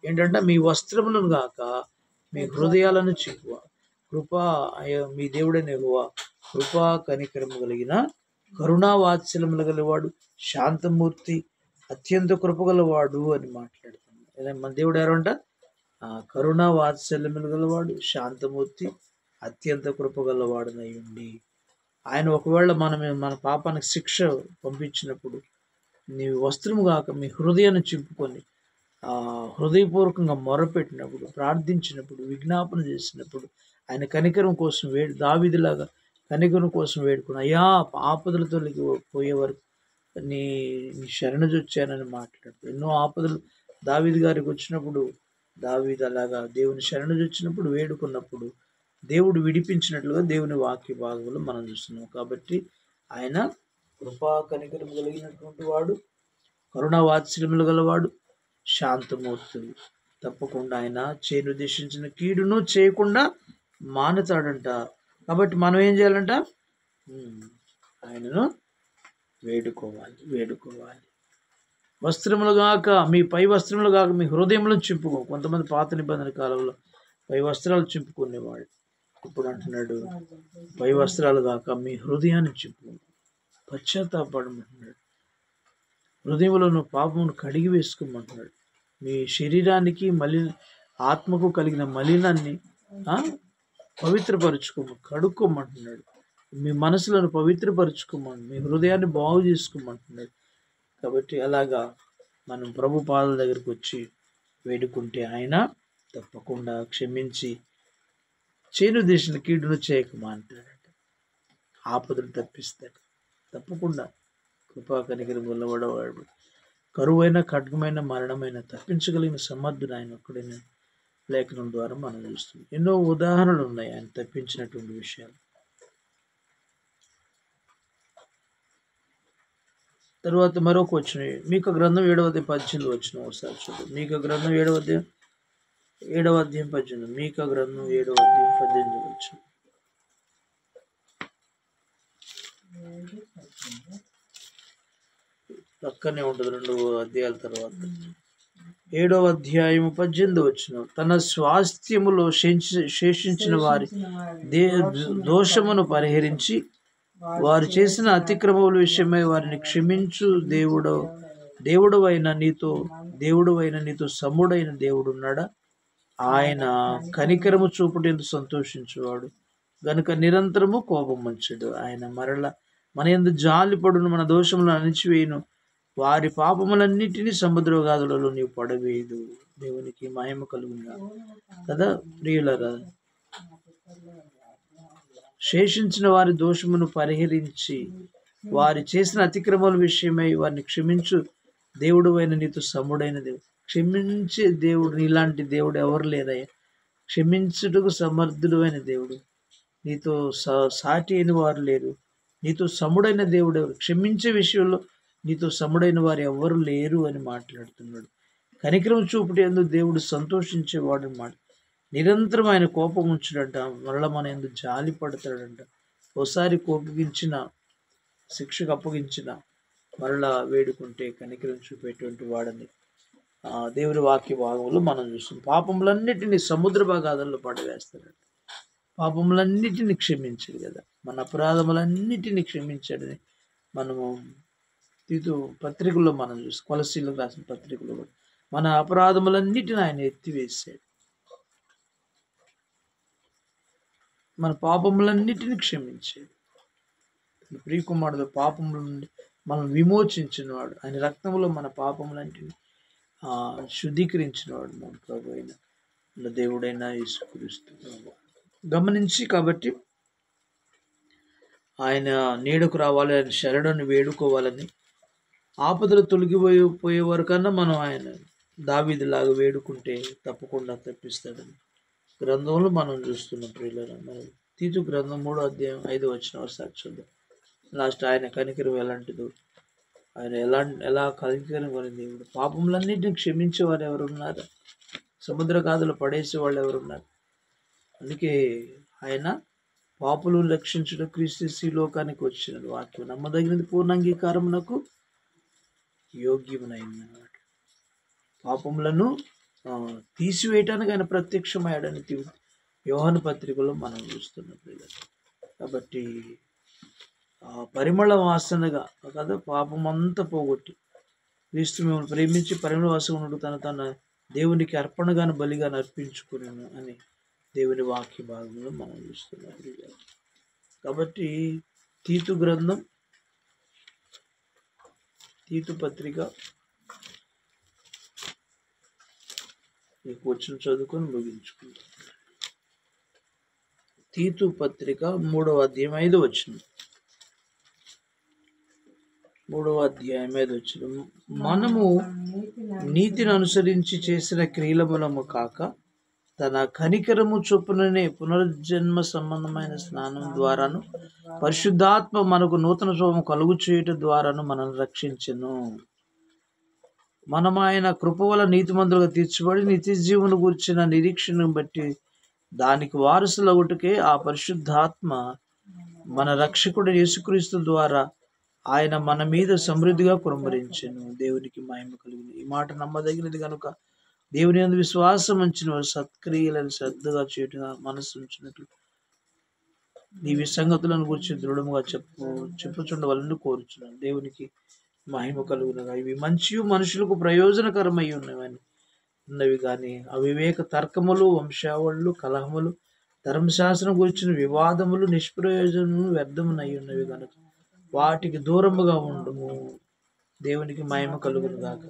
ఏంటంటే మీ వస్త్రములను గాక మీ హృదయాలను చింపువ. మీ దేవుడైన యెహోవా కృపా కనికరము కలిగిన కరుణా వాత్సల్యములు గలవాడు, శాంతమూర్తి, అత్యంత కృపగలవాడు అని మాట్లాడుతున్నాడు. మన దేవుడు ఎవరంట? కరుణా వాత్సల్యములు గలవాడు, శాంతమూర్తి, అత్యంత కృపగలవాడునై ఉండి. ఆయన ఒకవేళ మన పాపానికి శిక్ష పంపించినప్పుడు నీ వస్త్రము కాక మీ హృదయాన్ని చింపుకొని హృదయపూర్వకంగా మొరపెట్టినప్పుడు, ప్రార్థించినప్పుడు, విజ్ఞాపన చేసినప్పుడు, ఆయన కనికరం కోసం దావీదులాగా కనికరం కోసం వేడుకుని, అయ్యా ఆపదలు పోయే వరకు నీ శరణుజొచ్చానని మాట్లాడు. ఎన్నో ఆపదలు దావీదు గారికి వచ్చినప్పుడు, దావీదు అలాగా దేవుని శరణుజొచ్చినప్పుడు, వేడుకున్నప్పుడు దేవుడు విడిపించినట్లుగా దేవుని వాక్య భాగంలో మనం చూస్తున్నాం. కాబట్టి ఆయన కృపా కనికరం కలిగినటువంటి వాడు, కరుణా వాత్సల్యములు గలవాడు, శాంతమూర్తి. తప్పకుండా ఆయన ఉద్దేశించిన కీడును చేయకుండా మానుతాడంట. కాబట్టి మనం ఏం చేయాలంట? ఆయనను వేడుకోవాలి. వస్త్రములు గాక మీ పై వస్త్రములు గాక మీ హృదయములను చింపుకో. కొంతమంది పాత నిబంధన కాలంలో పై వస్త్రాలు చింపుకునేవాడు. ఇప్పుడు అంటున్నాడు పై వస్త్రాలు కాక మీ హృదయాన్ని చింపుకో, పశ్చాత్తాపడమంటున్నాడు. హృదయంలో పాపమును కడిగి వేసుకోమంటున్నాడు. మీ శరీరానికి ఆత్మకు కలిగిన మలినాన్ని కడుక్కోమంటున్నాడు. మీ మనసులను పవిత్రపరచుకోమని, మీ హృదయాన్ని బాగు చేసుకోమంటున్నాడు. కాబట్టి అలాగా మనం ప్రభు పాదాల దగ్గరికి వచ్చి వేడుకుంటే ఆయన తప్పకుండా క్షమించి చేసిన కీడును చేయకమా అంటాడంట. ఆపదలు తప్పిస్తాడు తప్పకుండా. కృపా కనికరం గలవాడు, కరువైన ఖడ్గమైన మరణమైన తప్పించగలిగిన సమర్థుడు ఆయన ఒక్కడైన లేఖనం ద్వారా మనం చూస్తున్నాం. ఎన్నో ఉదాహరణలు ఉన్నాయి ఆయన తప్పించినటువంటి విషయాలు. తర్వాత మరొక వచ్చిన మీకా గ్రంథం 7:18 వచ్చిన ఒకసారి చూద్దాం. మీకా గ్రంథం 7:18. మీకా గ్రంథం 7:18 వచ్చిన పక్కనే ఉంటుంది 2 అధ్యాయాల తర్వాత. 7వ అధ్యాయం 18 వచ్చిన తన స్వాస్థ్యములో శేషించిన వారి దోషమును పరిహరించి వారు చేసిన అతిక్రమముల విషయమై వారిని క్షమించు దేవుడవైన నీతో సముడైన దేవుడున్నాడా? ఆయన కనికరము చూపుటెందుకు సంతోషించువాడు గనుక నిరంతరము కోపమంచుడు. ఆయన మన యందు జాలిపడును, మన దోషములను అణిచివేయును, వారి పాపములన్నిటినీ సముద్రగాధులలో నీవు పడవేయదు. దేవునికి మహిమ కలుగునుగా కదా ప్రియులరా. శేషించిన వారి దోషమును పరిహరించి వారి చేసిన అతిక్రమాల విషయమై వారిని క్షమించు దేవుడు అయిన నీతో సముడైన దేవుడు. క్షమించే దేవుడు, నీలాంటి దేవుడు ఎవరు లేదయ్యా. క్షమించుటకు సమర్థుడు అయిన దేవుడు, నీతో సాటి అయిన వారు లేరు. నీతో సముడైన దేవుడు ఎవరు? క్షమించే విషయంలో నీతో సముడైన వారు ఎవరు లేరు అని మాట్లాడుతున్నాడు. కనికరం చూపుటేందుకు దేవుడు సంతోషించేవాడు అన్నమాట. నిరంతరం ఆయన కోపం ఉంచుడంట, మరల మన ఎందుకు జాలి పడతాడంట. ఓసారి కోపగించిన, శిక్షకు అప్పగించిన మరలా వేడుకుంటే కనికరం చూపేటువంటి వాడని దేవుని వాక్య భాగంలో మనం చూస్తాం. పాపములన్నిటినీ సముద్ర భాగాలలో పడవేస్తాడంట. పాపములన్నిటినీ క్షమించాడు కదా, మన అపరాధములన్నిటినీ క్షమించాడని మనము తీతు పత్రికల్లో మనం చూస్తాం. కొలసీలకు రాసిన పత్రికలో కూడా మన అపరాధములన్నిటిని ఆయన ఎత్తివేశాడు. మన పాపములన్నిటిని క్షమించాడు. ప్రియకుమారుడు పాపముల నుండి మనం విమోచించిన వాడు, ఆయన రక్తంలో మన పాపములన్నిటిని శుద్ధీకరించినవాడు మన ప్రభు అయిన దేవుడైన యేసుక్రీస్తు. గమనించి కాబట్టి ఆయన నీడకు రావాలి, ఆయన శరణుని వేడుకోవాలని, ఆపదలు తొలగిపోయే వరకన్నా మనం ఆయన దావీదులాగా వేడుకుంటే తప్పకుండా తప్పిస్తాడని గ్రంథంలో మనం చూస్తున్నాం. ప్రియులారా, మనం తీతు గ్రంథం 3వ అధ్యాయం 5వ వచనం ఒకసారి చూద్దాం. లాస్ట్ ఆయన కనికరం ఎలాంటిదో, ఆయన ఎలా కనికరం కొని దేవుడు. పాపములన్నింటినీ క్షమించేవారు ఎవరున్నారు? సముద్ర గాథలు పడేసేవాళ్ళు ఎవరున్నారు? అందుకే ఆయన పాపులను రక్షించడం క్రీస్తు లోకానికి వచ్చిన వాక్యం నమ్మదగినది, పూర్ణాంగీకారమునకు యోగ్యమునైందన్నమాట. పాపములను తీసివేయటానికి ఆయన ప్రత్యక్షమయ్యాడని యోహాను పత్రికలో మనం చూస్తున్నాం పిల్లలు. కాబట్టి పరిమళ వాసనగా కదా పాపమంతా పోగొట్టి క్రీస్తు మిమ్మల్ని ప్రేమించి పరిమళ వాసన తన దేవునికి అర్పణగాను బలిగాను అర్పించుకున్నాను అని దేవుని వాక్య భాగంలో మనం చూస్తున్నాం. కాబట్టి తీతు గ్రంథం, తీతు పత్రిక మీకు వచ్చిన చదువుకొని ముగించుకుంటాం. తీతు పత్రిక 3వ అధ్యాయం 5వ వచనం. 3వ అధ్యాయం 5వ వచనం. మనము నీతిని అనుసరించి చేసిన క్రియల మూలము కాక తన కనికరము చొప్పుననే పునర్జన్మ సంబంధమైన స్నానం ద్వారాను పరిశుద్ధాత్మ మనకు నూతన స్వభావం కలుగు చేయటం ద్వారాను మనల్ని రక్షించెను. మనం ఆయన కృప వల్ల నీతిమంతులుగా తీర్చబడి నిత్య జీవన గురించిన నిరీక్షణను బట్టి దానికి వారసులగుటకే ఆ పరిశుద్ధాత్మ మన రక్షకుడు యేసుక్రీస్తు ద్వారా ఆయన మన మీద సమృద్ధిగా కుమ్మరించెను. దేవునికి మహిమ కలిగింది. ఈ మాట నమ్మదగినది కనుక దేవుని యందు విశ్వాసం ఉంచిన వారు సత్క్రియలను శ్రద్ధగా చేయటం మనసు ఉంచినట్లు నీవి సంగతులను గురించి దృఢముగా చెప్పుచుండవాలని కోరుచున్నాను. దేవునికి మహిమ కలుగునగా. ఇవి మంచి మనుషులకు ప్రయోజనకరమై ఉన్నవి కానీ అవివేక తర్కములు, వంశావళులు, కలహములు, ధర్మశాస్త్రం గురించిన వివాదములు నిష్ప్రయోజనము వ్యర్థమునై ఉన్నవి కనుక వాటికి దూరముగా ఉండుము. దేవునికి మహిమ కలుగునుగాక.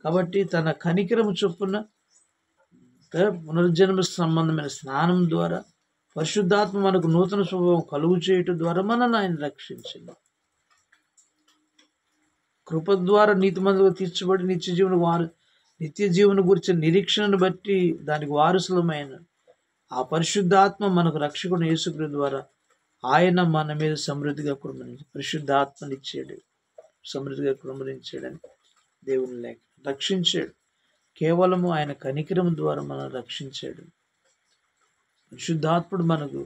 కాబట్టి తన కనికరము చొప్పున పునర్జన్మ సంబంధమైన స్నానం ద్వారా పరిశుద్ధాత్మ మనకు నూతన స్వభావం కలుగు చేయటం ద్వారా మనల్ని ఆయన రక్షించింది. కృప ద్వారా నీతిమంతులుగా తీర్చబడి నిత్య జీవన గురించిన నిరీక్షణను బట్టి దానికి వారసులమైన ఆ పరిశుద్ధాత్మ మనకు రక్షకుడు యేసుక్రీస్తు ద్వారా ఆయన మన మీద సమృద్ధిగా కుమ్మరించి పరిశుద్ధాత్మనిచ్చాడు, సమృద్ధిగా కుమ్మరించాడని దేవుని లేఖ రక్షించాడు. కేవలము ఆయన కనికరం ద్వారా మనం రక్షించాడు. పరిశుద్ధాత్ముడు మనకు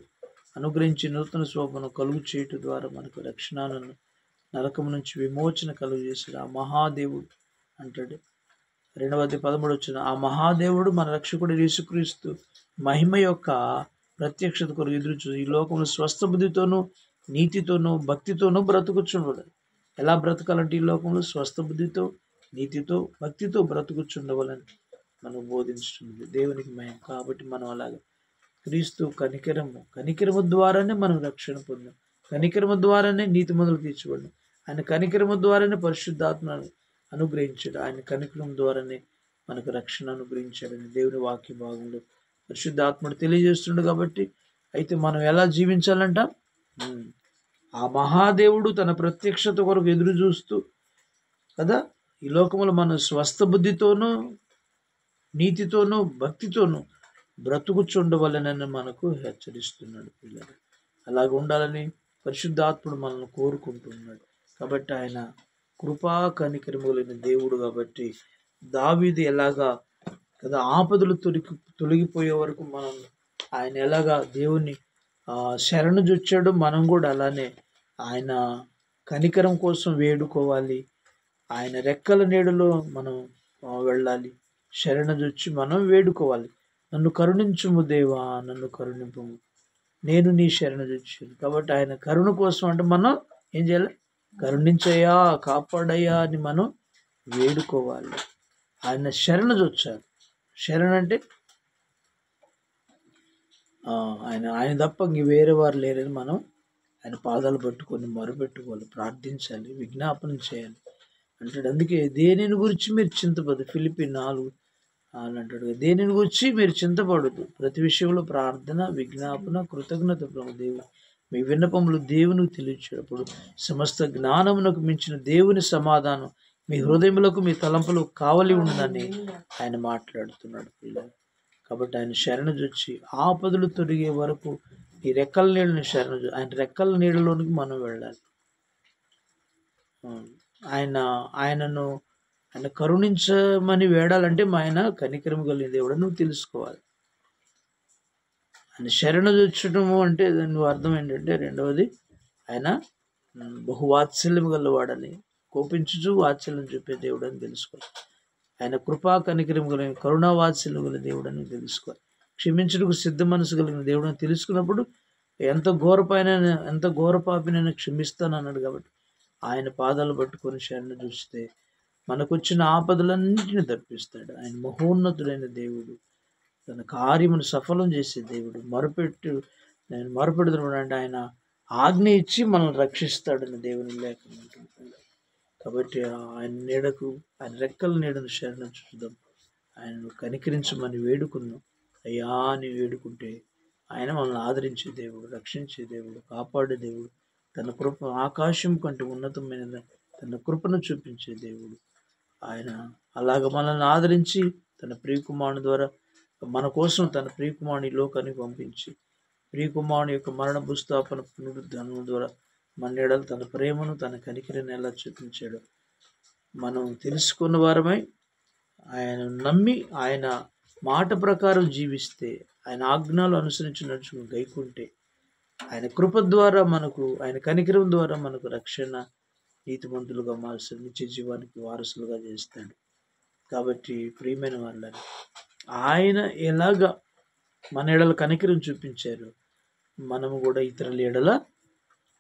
అనుగ్రహించి నూతన స్వభావం కలుగు చేయటం ద్వారా మనకు రక్షణను, నరకం నుంచి విమోచన కలుగు చేశాడు. ఆ మహాదేవుడు అంటాడు 2వ అధ్యాయం 13వ వచనం. ఆ మహాదేవుడు మన రక్షకుడు యేసుక్రీస్తు మహిమ యొక్క ప్రత్యక్షత కొరకు ఎదురుచూ ఈ లోకంలో స్వస్థ బుద్ధితోనూ నీతితోనూ భక్తితోనూ బ్రతుకుచుండడు. ఎలా బ్రతకాలంటే ఈ లోకంలో స్వస్థ బుద్ధితో, నీతితో, భక్తితో బ్రతుకుచుండవాలని మనకు బోధించుతుంది దేవునికి మహిమ. కాబట్టి మనం అలాగే క్రీస్తు కనికరము ద్వారానే మనం రక్షణ పొందాం. కనికరము ద్వారానే నీతిమంతులు తీర్చబడినాం. ఆయన కనికరము ద్వారానే పరిశుద్ధాత్మను అనుగ్రహించాడు. ఆయన కనికరం ద్వారానే మనకు రక్షణ అనుగ్రహించాడని దేవుని వాక్య భాగంలో పరిశుద్ధాత్ముడు తెలియజేస్తుండు. కాబట్టి అయితే మనం ఎలా జీవించాలంట? ఆ మహాదేవుడు తన ప్రత్యక్షత కొరకు ఎదురు చూస్తూ కదా ఈ లోకంలో మనం స్వస్థ బుద్ధితోనూ నీతితోనూ భక్తితోనూ బ్రతుకుచుండవలనని మనకు హెచ్చరిస్తున్నాడు పిల్లలు. అలాగ ఉండాలని పరిశుద్ధాత్ముడు మనల్ని కోరుకుంటున్నాడు. కాబట్టి ఆయన కృపా కనికరములైన దేవుడు. కాబట్టి దావీదు ఎలాగా కదా ఆపదలు తొలగిపోయే వరకు మనం ఆయన ఎలాగా దేవుని శరణు జొచ్చాడో మనం కూడా అలానే ఆయన కనికరం కోసం వేడుకోవాలి. ఆయన రెక్కల నీడలో మనం వెళ్ళాలి. శరణజొచ్చి మనం వేడుకోవాలి. నన్ను కరుణించుము దేవా, నన్ను కరుణింపుము, నేను నీ శరణజొచ్చాను. కాబట్టి ఆయన కరుణ కోసం అంటే మనం ఏం చేయాలి? కరుణించయ్యా, కాపాడయ్యా అని మనం వేడుకోవాలి. ఆయన శరణజొచ్చాలి. శరణ అంటే ఆయన తప్ప ఇంక వేరే వారు లేరని మనం ఆయన పాదాలు పట్టుకొని మొరపెట్టుకోవాలి, ప్రార్థించాలి, విజ్ఞాపన చేయాలి అంటాడు. అందుకే దేనిని గురించి మీరు చింతపడదు. ఫిలిప్పీ 4 అంటాడు. దేనిని గురించి మీరు చింతపడదు, ప్రతి విషయంలో ప్రార్థన, విజ్ఞాపన, కృతజ్ఞత దేవుడు మీ విన్నపములు దేవునికి తెలియచేటప్పుడు సమస్త జ్ఞానమునకు మించిన దేవుని సమాధానం మీ హృదయములకు మీ తలంపులు కావలి ఉందని ఆయన మాట్లాడుతున్నాడు పిల్లలు. కాబట్టి ఆయన శరణజొచ్చి ఆపదలు తొలగే వరకు ఈ రెక్కల నీళ్ళని ఆయన రెక్కల నీళ్ళలోనికి మనం వెళ్ళాలి. ఆయనను కరుణించమని వేడాలంటే ఆయన కనికరం కలిగిన దేవుడు నువ్వు తెలుసుకోవాలి. ఆయన శరణజొచ్చడము అంటే దాని అర్థం ఏంటంటే రెండవది ఆయన బహువాత్సల్యం గలవాడని, కోపించుచు వాత్సల్యం చెప్పే దేవుడు అని తెలుసుకోవాలి. ఆయన కృపా కనికరం కలిగిన కరుణావాత్సల్యం గల దేవుడు అని తెలుసుకోవాలి. క్షమించుటకు సిద్ధ మనసు కలిగిన దేవుడు అని తెలుసుకున్నప్పుడు ఎంత ఘోర పాపినైనా క్షమిస్తాను అన్నాడు. కాబట్టి ఆయన పాదాలు పట్టుకొని శరణ చూస్తే మనకొచ్చిన ఆపదలన్నింటినీ తప్పిస్తాడు. ఆయన మహోన్నతుడైన దేవుడు, తన కార్యమును సఫలం చేసే దేవుడు. నేను మొరపెడుతున్నాడు అంటే ఆయన ఆజ్ఞ ఇచ్చి మనల్ని రక్షిస్తాడని దేవుని లేఖనం ఉంటుంది. కాబట్టి ఆయన నీడకు, ఆయన రెక్కల నీడను శరణ చూద్దాం. ఆయనను కనికరించమని వేడుకుందాం. అయ్యా అని వేడుకుంటే ఆయన మనల్ని ఆదరించే దేవుడు, రక్షించే దేవుడు, కాపాడే దేవుడు. తన కృప ఆకాశం కంటే ఉన్నతమైన తన కృపను చూపించే దేవుడు. ఆయన అలాగ మనల్ని ఆదరించి తన ప్రియకుమారుని ద్వారా మన కోసం తన ప్రియకుమారుని లోకానికి పంపించి, ప్రియకుమారుని యొక్క మరణ భూస్థాపన పునరుద్ధానం ద్వారా మన ఎడల తన ప్రేమను, తన కనికరిని ఎలా చూపించాడు మనం తెలుసుకున్న వారమై ఆయన నమ్మి ఆయన మాట ప్రకారం జీవిస్తే, ఆయన ఆజ్ఞలు అనుసరించి నడుచుకుని గైకుంటే, ఆయన కృప ద్వారా మనకు, ఆయన కనికరం ద్వారా మనకు రక్షణ, నీతిమంతులుగా మార్చి నిత్య జీవానికి వారసులుగా చేస్తాడు. కాబట్టి ప్రియమైన వాళ్ళని ఆయన ఎలాగ మన ఎడల కనికరం చూపించారు, మనము కూడా ఇతరుల ఎడల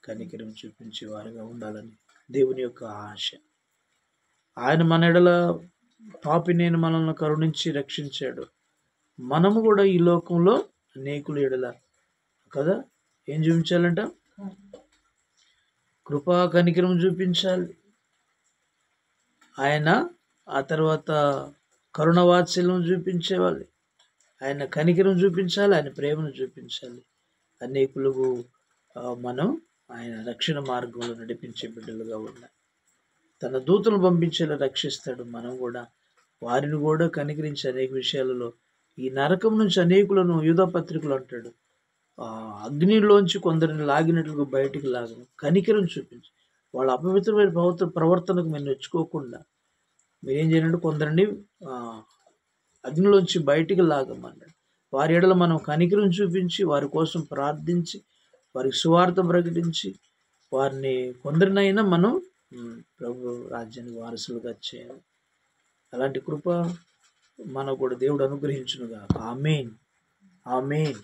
కనికరం చూపించే వారిగా ఉండాలని దేవుని యొక్క ఆశ. ఆయన మన ఎడల పాపినేని మనల్ని కరుణించి రక్షించాడు. మనము కూడా ఈ లోకంలో అనేకుల ఎడల కదా ఏం చూపించాలంట? కృపా కనికరం చూపించాలి. ఆయన ఆ తర్వాత కరుణవాత్సల్యం చూపించేవాళ్ళు. ఆయన కనికరం చూపించాలి, ఆయన ప్రేమను చూపించాలి. అనేకులకు మనం ఆయన రక్షణ మార్గంలో నడిపించే బిడ్డలుగా ఉండాలి. తన దూతలు పంపించేలా రక్షిస్తాడు. మనం కూడా వారిని కూడా కనికరించి అనేక విషయాలలో ఈ నరకం నుంచి అనేకులను, యూదా పత్రికలు అంటాడు, అగ్నిలోంచి కొందరిని లాగినట్లుగా బయటికి లాగను, కనికరం చూపించి వాళ్ళ అపవిత్రమైన ప్రవర్తనకు మీరు నెచ్చుకోకుండా మీరేం చేయాలంటే కొందరిని అగ్నిలోంచి బయటికి లాగమన్నాడు. వారి ఎడల మనం కనికరం చూపించి వారి కోసం ప్రార్థించి వారికి సువార్త ప్రకటించి వారిని కొందరినైనా మనం ప్రభు రాజ్యానికి వారసులుగా చేయాలి. అలాంటి కృప మనకు కూడా దేవుడు అనుగ్రహించునుగా. ఆమేన్, ఆమేన్.